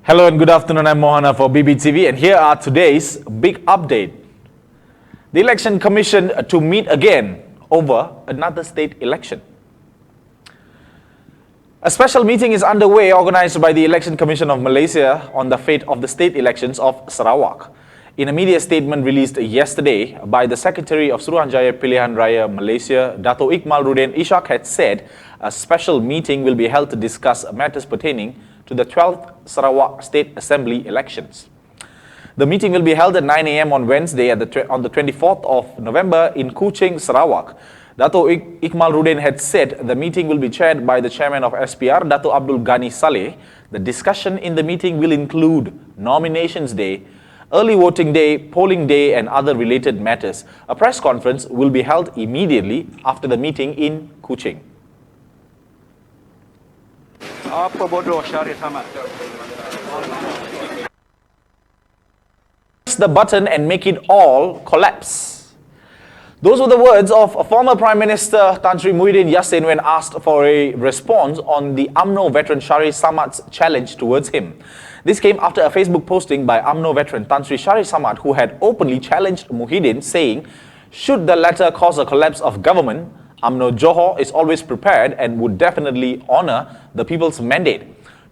Hello and good afternoon, I'm Mohana for BBTV and here are today's big update. The Election Commission to meet again over another state election. A special meeting is underway organized by the Election Commission of Malaysia on the fate of the state elections of Sarawak. In a media statement released yesterday by the Secretary of Suruhanjaya Pilihan Raya Malaysia, Dato' Ikmaluddin Ishak had said a special meeting will be held to discuss matters pertaining to the 12th Sarawak State Assembly elections. The meeting will be held at 9 a.m. on Wednesday on the 24th of November in Kuching, Sarawak. Dato' Ikmaluddin had said the meeting will be chaired by the chairman of SPR, Dato' Abdul Ghani Saleh. The discussion in the meeting will include nominations day, early voting day, polling day and other related matters. A press conference will be held immediately after the meeting in Kuching. Apa bodoh Syarif Hamad? Press the button and make it all collapse. Those were the words of former Prime Minister Tan Sri Muhyiddin Yassin when asked for a response on the UMNO veteran Syarif Samad's challenge towards him. This came after a Facebook posting by UMNO veteran Tan Sri Syarif Samad, who had openly challenged Muhyiddin, saying, should the latter cause a collapse of government, UMNO Johor is always prepared and would definitely honour the people's mandate.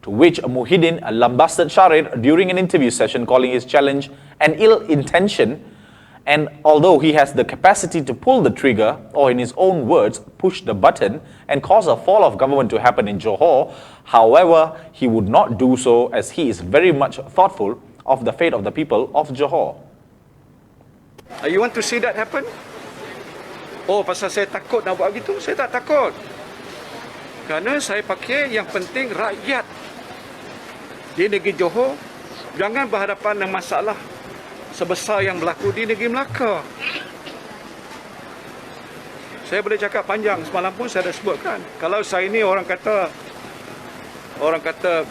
To which Muhyiddin lambasted Syarif during an interview session, calling his challenge an ill intention, and although he has the capacity to pull the trigger, or in his own words, push the button and cause a fall of government to happen in Johor, however, he would not do so as he is very much thoughtful of the fate of the people of Johor. You want to see that happen? Oh, pasal saya takut nak buat begitu? Saya tak takut. Kerana saya pakai yang penting rakyat di negeri Johor jangan berhadapan dengan masalah sebesar yang berlaku di negeri Melaka. Saya boleh cakap panjang, semalam pun saya dah sebutkan. Kalau saya ni orang kata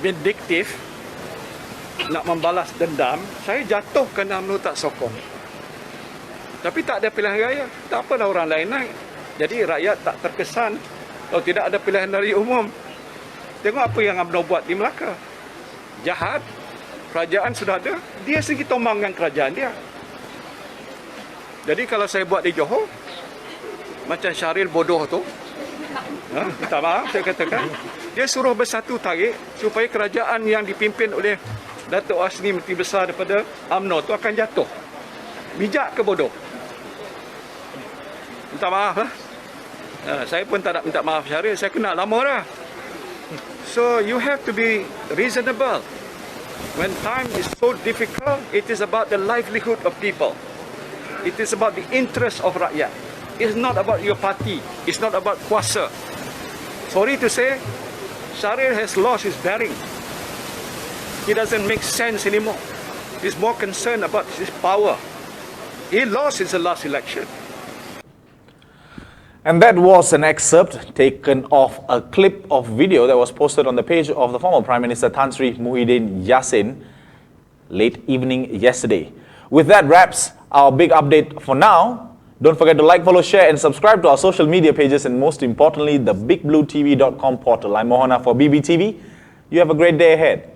vindiktif, nak membalas dendam, saya jatuh kerana UMNO tak sokong. Tapi tak ada pilihan raya, tak apalah orang lain naik. Jadi rakyat tak terkesan kalau tidak ada pilihan dari umum. Tengok apa yang UMNO buat di Melaka. Jahat, kerajaan sudah ada, dia sendiri tombangkan kerajaan dia. Jadi kalau saya buat di Johor, macam Syaril bodoh tu, minta maaf saya katakan, dia suruh bersatu tarik supaya kerajaan yang dipimpin oleh Datuk Asni Menteri Besar daripada UMNO tu akan jatuh. Bijak ke bodoh? Minta maaf lah. Saya pun tak nak minta maaf Syaril, saya kena lama dah. So you have to be reasonable. When time is so difficult, it is about the livelihood of people. It is about the interest of rakyat. It's not about your party. It's not about kuasa. Sorry to say, Syaril has lost his bearing. He doesn't make sense anymore. He's more concerned about his power. He lost his last election. And that was an excerpt taken of a clip of video that was posted on the page of the former Prime Minister Tan Sri Muhyiddin Yassin late evening yesterday. With that wraps our big update for now. Don't forget to like, follow, share and subscribe to our social media pages and most importantly the bigbluetv.com portal. I'm Mohana for BBTV. You have a great day ahead.